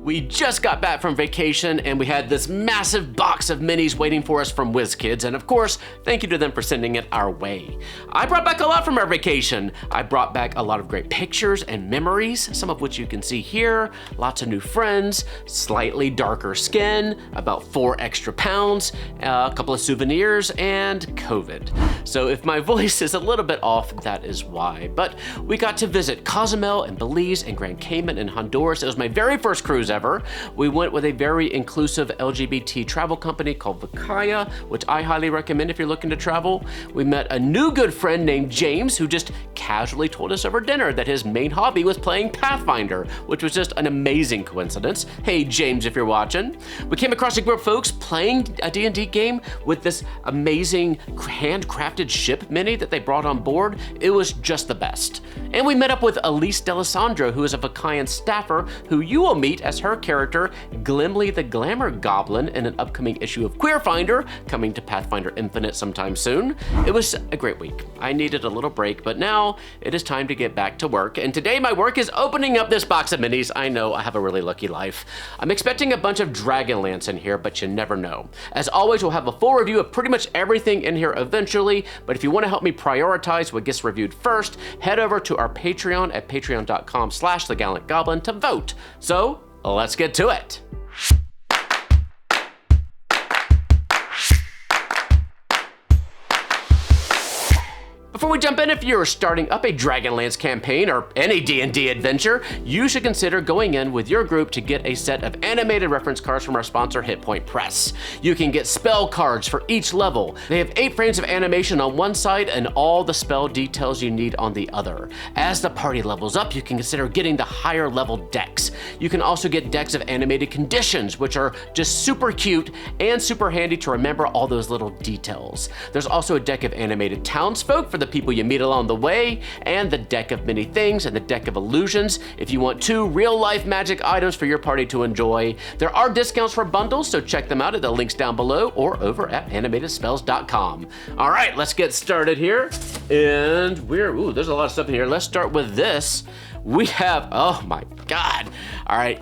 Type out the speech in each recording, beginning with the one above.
We just got back from vacation and we had this massive box of minis waiting for us from WizKids, and of course, thank you to them for sending it our way. I brought back a lot from our vacation. I brought back a lot of great pictures and memories, some of which you can see here, lots of new friends, slightly darker skin, about 4 extra pounds, a couple of souvenirs, and COVID. So if my voice is a little bit off, that is why. But we got to visit Cozumel and Belize and Grand Cayman and Honduras. It was my very first cruise ever. We went with a very inclusive LGBT travel company called Vakaya, which I highly recommend if you're looking to travel. We met a new good friend named James, who just casually told us over dinner that his main hobby was playing Pathfinder, which was just an amazing coincidence. Hey James, if you're watching. We came across a group of folks playing a D&D game with this amazing handcrafted ship mini that they brought on board. It was just the best. And we met up with Elise Delisandro, who is a Vakayan staffer who you will meet as her character, Glimly the Glamour Goblin, in an upcoming issue of Queerfinder, coming to Pathfinder Infinite sometime soon. It was a great week. I needed a little break, but now it is time to get back to work. And today my work is opening up this box of minis. I know I have a really lucky life. I'm expecting a bunch of Dragonlance in here, but you never know. As always, we'll have a full review of pretty much everything in here eventually, but if you want to help me prioritize what gets reviewed first, head over to our Patreon at patreon.com/thegallantgoblin to vote. So let's get to it. Before we jump in, if you're starting up a Dragonlance campaign or any D&D adventure, you should consider going in with your group to get a set of animated reference cards from our sponsor, Hit Point Press. You can get spell cards for each level. They have 8 frames of animation on one side and all the spell details you need on the other. As the party levels up, you can consider getting the higher level decks. You can also get decks of animated conditions, which are just super cute and super handy to remember all those little details. There's also a deck of animated Townsfolk for the people you meet along the way, and the deck of many things and the deck of illusions if you want 2 real-life magic items for your party to enjoy. There are discounts for bundles, so check them out at the links down below or over at animatedspells.com. All right, let's get started here. And there's a lot of stuff in here. Let's start with this. We have, oh my God. All right.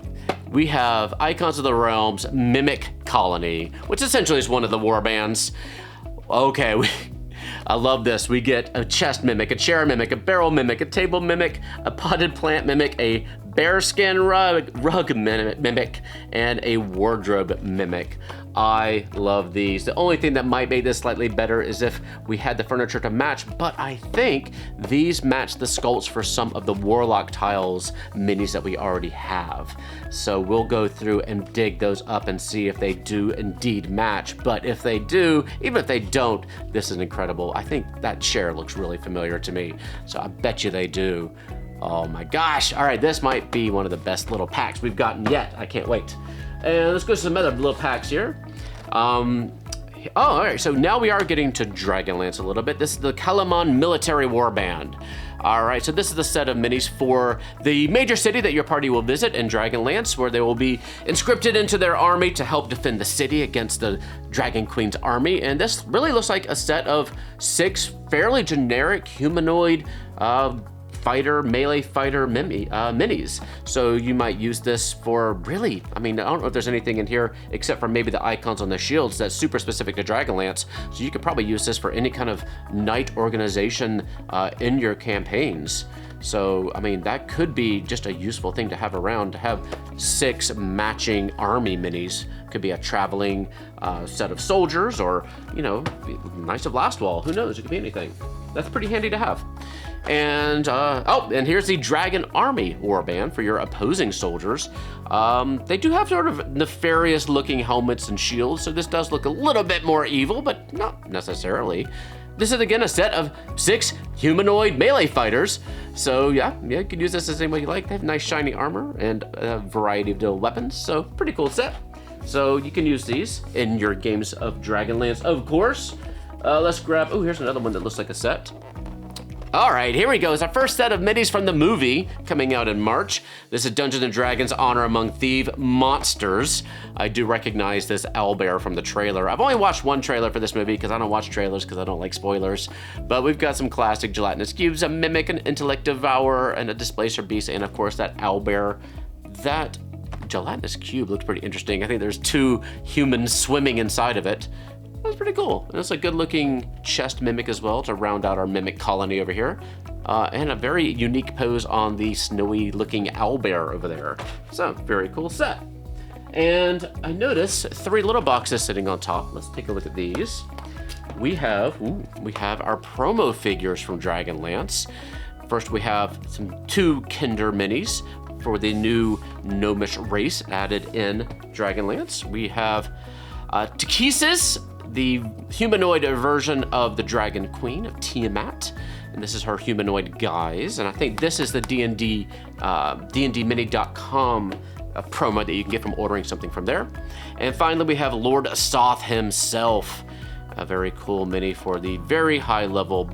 We have Icons of the Realms Mimic Colony, which essentially is one of the warbands. Okay, I love this. We get a chest mimic, a chair mimic, a barrel mimic, a table mimic, a potted plant mimic, a bearskin rug mimic, and a wardrobe mimic. I love these. The only thing that might make this slightly better is if we had the furniture to match, but I think these match the sculpts for some of the Warlock Tiles minis that we already have. So we'll go through and dig those up and see if they do indeed match. But if they do, even if they don't, this is incredible. I think that chair looks really familiar to me, so I bet you they do. Oh my gosh. All right, this might be one of the best little packs we've gotten yet. I can't wait. And let's go to some other little packs here. All right, so now we are getting to Dragonlance a little bit. This is the Kalaman Military Warband. All right, so this is the set of minis for the major city that your party will visit in Dragonlance, where they will be inscripted into their army to help defend the city against the Dragon Queen's army. And this really looks like a set of 6 fairly generic humanoid melee fighter minis. So you might use this for really, I mean, I don't know if there's anything in here except for maybe the icons on the shields that's super specific to Dragonlance. So you could probably use this for any kind of knight organization in your campaigns. So, I mean, that could be just a useful thing to have around, to have 6 matching army minis. Could be a traveling set of soldiers, or, you know, Knights of Lastwall. Who knows? It could be anything. That's pretty handy to have. And, and here's the Dragon Army Warband for your opposing soldiers. They do have sort of nefarious looking helmets and shields, so this does look a little bit more evil, but not necessarily. This is again a set of 6 humanoid melee fighters. So yeah, you can use this as any way you like. They have nice shiny armor and a variety of dual weapons, so pretty cool set. So you can use these in your games of Dragonlance, of course. Let's grab, here's another one that looks like a set. All right, here we go. It's our first set of minis from the movie coming out in March. This is Dungeons & Dragons Honor Among Thieves Monsters. I do recognize this owlbear from the trailer. I've only watched one trailer for this movie because I don't watch trailers because I don't like spoilers. But we've got some classic gelatinous cubes, a mimic, an intellect devourer, and a displacer beast, and of course that owlbear. That gelatinous cube looks pretty interesting. I think there's 2 humans swimming inside of it. That's pretty cool. And it's a good looking chest mimic as well to round out our mimic colony over here. And a very unique pose on the snowy looking owlbear over there. So very cool set. And I notice 3 little boxes sitting on top. Let's take a look at these. We have our promo figures from Dragonlance. First, we have 2 Kender minis for the new gnomish race added in Dragonlance. We have Takhisis, the humanoid version of the Dragon Queen of Tiamat. And this is her humanoid guise. And I think this is the dndmini.com promo that you can get from ordering something from there. And finally, we have Lord Soth himself. A very cool mini for the very high level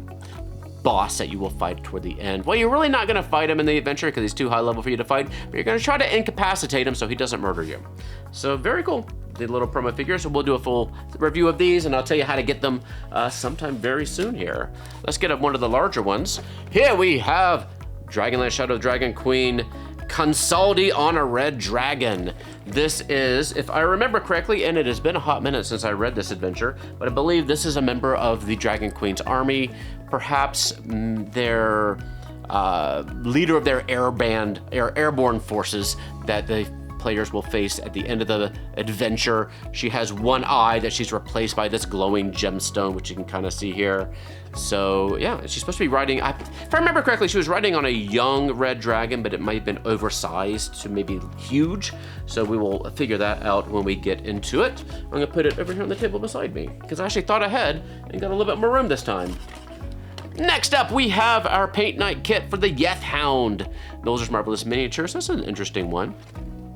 boss that you will fight toward the end. Well, you're really not going to fight him in the adventure because he's too high level for you to fight, but you're going to try to incapacitate him so he doesn't murder you. So very cool. The little promo figures. So we'll do a full review of these, and I'll tell you how to get them sometime very soon here. Let's get up one of the larger ones. Here we have Dragonlance Shadow Dragon Queen Kansaldi on a red dragon. This is, if I remember correctly, and it has been a hot minute since I read this adventure, but I believe this is a member of the Dragon Queen's army, perhaps their leader of their airborne forces that the players will face at the end of the adventure. She has one eye that she's replaced by this glowing gemstone, which you can kind of see here. So yeah, she's supposed to be riding, if I remember correctly, she was riding on a young red dragon, but it might have been oversized to maybe huge. So we will figure that out when we get into it. I'm gonna put it over here on the table beside me because I actually thought ahead and got a little bit more room this time. Next up, we have our paint night kit for the Yeth Hound. Those are marvelous miniatures. That's an interesting one.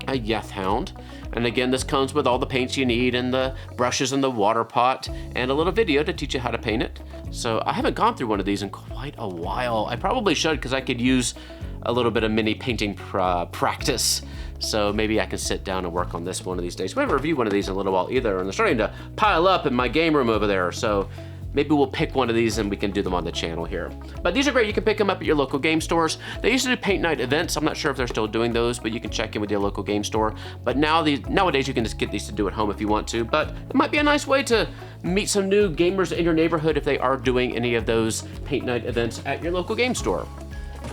A Yeth Hound. And again, this comes with all the paints you need and the brushes and the water pot and a little video to teach you how to paint it. So I haven't gone through one of these in quite a while. I probably should because I could use a little bit of mini painting practice. So maybe I can sit down and work on this one of these days. We haven't reviewed one of these in a little while either, and they're starting to pile up in my game room over there. So maybe we'll pick one of these and we can do them on the channel here. But these are great. You can pick them up at your local game stores. They used to do paint night events. I'm not sure if they're still doing those, but you can check in with your local game store. But nowadays you can just get these to do at home if you want to. But it might be a nice way to meet some new gamers in your neighborhood if they are doing any of those paint night events at your local game store.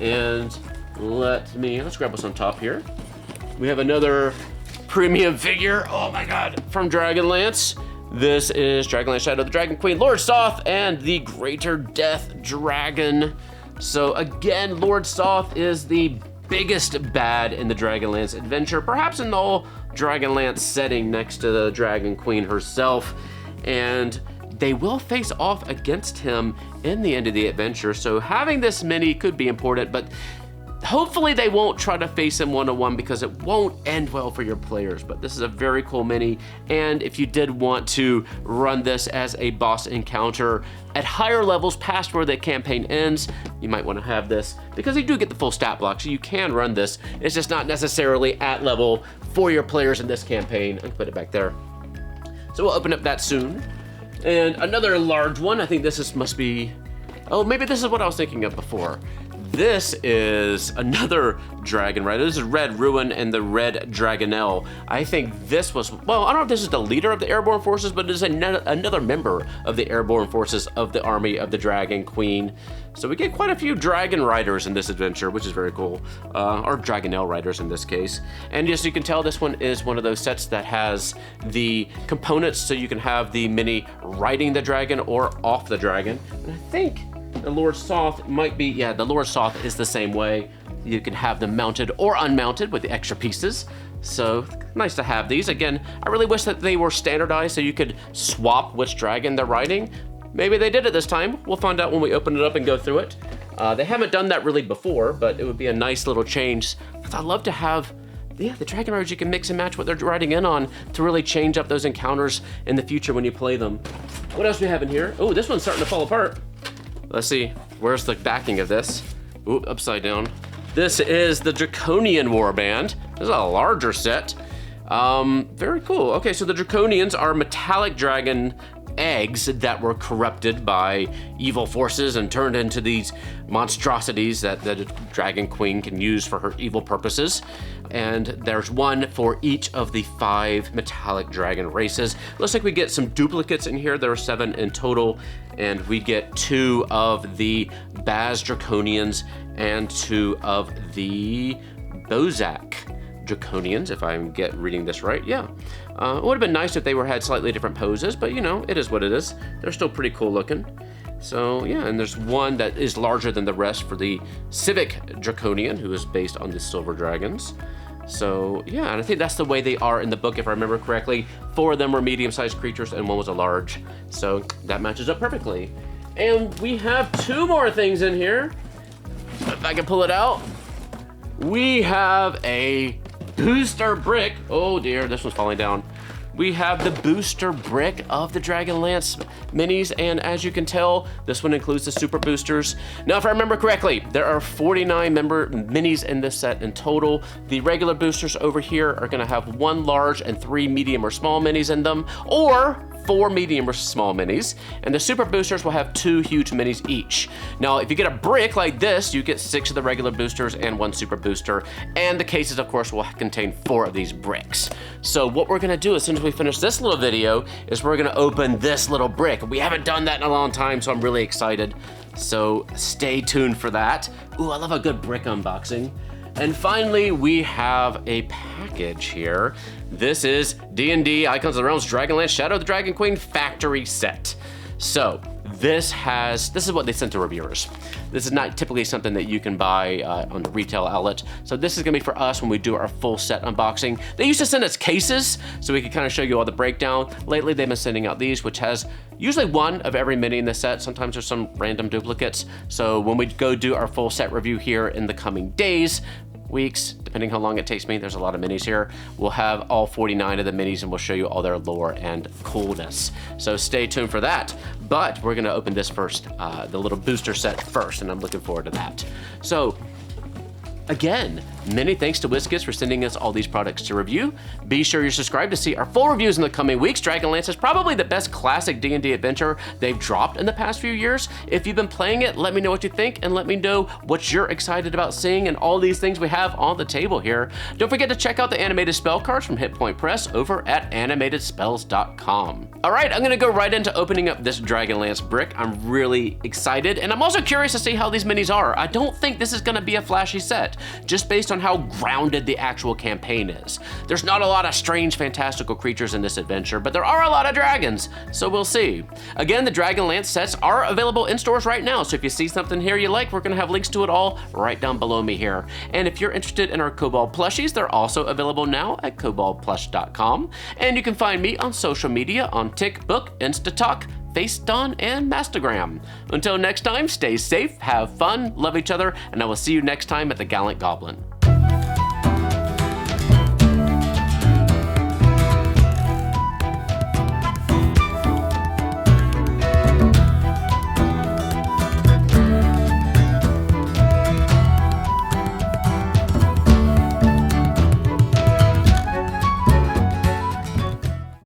And let's grab us on top here. We have another premium figure. Oh my God, from Dragonlance. This is Dragonlance Shadow the Dragon Queen, Lord Soth, and the Greater Death Dragon. So again, Lord Soth is the biggest bad in the Dragonlance adventure, perhaps in the whole Dragonlance setting next to the Dragon Queen herself. And they will face off against him in the end of the adventure. So having this mini could be important, but hopefully they won't try to face him one-on-one because it won't end well for your players. But this is a very cool mini, and if you did want to run this as a boss encounter at higher levels past where the campaign ends, you might want to have this because you do get the full stat block, so you can run this. It's just not necessarily at level for your players in this campaign. I can put it back there. So we'll open up that soon. And another large one, I think must be, oh, maybe this is what I was thinking of before. This is another dragon rider. This is Red Ruin and the Red Dragonnel. I think this was, well, I don't know if this is the leader of the airborne forces, but it is another member of the airborne forces of the army of the Dragon Queen. So we get quite a few dragon riders in this adventure, which is very cool. Or Dragonnel riders in this case. And as you can tell, this one is one of those sets that has the components so you can have the mini riding the dragon or off the dragon. And I think the Lord Soth might be, yeah, the Lord Soth is the same way. You can have them mounted or unmounted with the extra pieces. So nice to have these. Again, I really wish that they were standardized so you could swap which dragon they're riding. Maybe they did it this time. We'll find out when we open it up and go through it. They haven't done that really before, but it would be a nice little change. I'd love to have, yeah, the dragon riders you can mix and match what they're riding in on to really change up those encounters in the future when you play them. What else do we have in here? Oh, this one's starting to fall apart. Let's see, where's the backing of this? Ooh, upside down. This is the Draconian Warband. This is a larger set. Very cool. Okay, so the Draconians are metallic dragon eggs that were corrupted by evil forces and turned into these monstrosities that the Dragon Queen can use for her evil purposes. And there's one for each of the 5 metallic dragon races. Looks like we get some duplicates in here. There are 7 in total, and we get 2 of the Baz Draconians and 2 of the Bozak Draconians, if I'm reading this right. Yeah. It would have been nice if they had slightly different poses, but you know, it is what it is. They're still pretty cool looking. So yeah, and there's one that is larger than the rest for the Civic Draconian, who is based on the Silver Dragons. So yeah, and I think that's the way they are in the book, if I remember correctly. 4 of them were medium-sized creatures and 1 was a large. So that matches up perfectly. And we have 2 more things in here. If I can pull it out. We have a booster brick. Oh dear, this one's falling down. We have the booster brick of the Dragonlance minis, and as you can tell, this one includes the super boosters. Now, if I remember correctly, there are 49 member minis in this set in total. The regular boosters over here are gonna have 1 large and 3 medium or small minis in them, or 4 medium or small minis, and the super boosters will have 2 huge minis each. Now, if you get a brick like this, you get 6 of the regular boosters and 1 super booster, and the cases, of course, will contain 4 of these bricks. So what we're gonna do as soon as we finish this little video is we're gonna open this little brick. We haven't done that in a long time, so I'm really excited. So stay tuned for that. Ooh, I love a good brick unboxing. And finally, we have a package here. This is D&D Icons of the Realms Dragonlance Shadow of the Dragon Queen Factory Set. So this is what they sent to reviewers. This is not typically something that you can buy on the retail outlet. So this is gonna be for us when we do our full set unboxing. They used to send us cases so we could kind of show you all the breakdown. Lately, they've been sending out these, which has usually 1 of every mini in the set. Sometimes there's some random duplicates. So when we go do our full set review here in the coming days, weeks, depending how long it takes me, there's a lot of minis here, we'll have all 49 of the minis and we'll show you all their lore and coolness. So stay tuned for that. But we're gonna open this first, the little booster set first, and I'm looking forward to that. So again, many thanks to WizKids for sending us all these products to review. Be sure you're subscribed to see our full reviews in the coming weeks. Dragonlance is probably the best classic D&D adventure they've dropped in the past few years. If you've been playing it, let me know what you think and let me know what you're excited about seeing and all these things we have on the table here. Don't forget to check out the animated spell cards from Hit Point Press over at animatedspells.com. All right, I'm gonna go right into opening up this Dragonlance brick. I'm really excited, and I'm also curious to see how these minis are. I don't think this is gonna be a flashy set, just based on how grounded the actual campaign is. There's not a lot of strange, fantastical creatures in this adventure, but there are a lot of dragons, so we'll see. Again, the Dragonlance sets are available in stores right now, so if you see something here you like, we're gonna have links to it all right down below me here. And if you're interested in our Kobold plushies, they're also available now at koboldplush.com. And you can find me on social media on TikTok, Instatalk, Facedon, and Mastagram. Until next time, stay safe, have fun, love each other, and I will see you next time at the Gallant Goblin.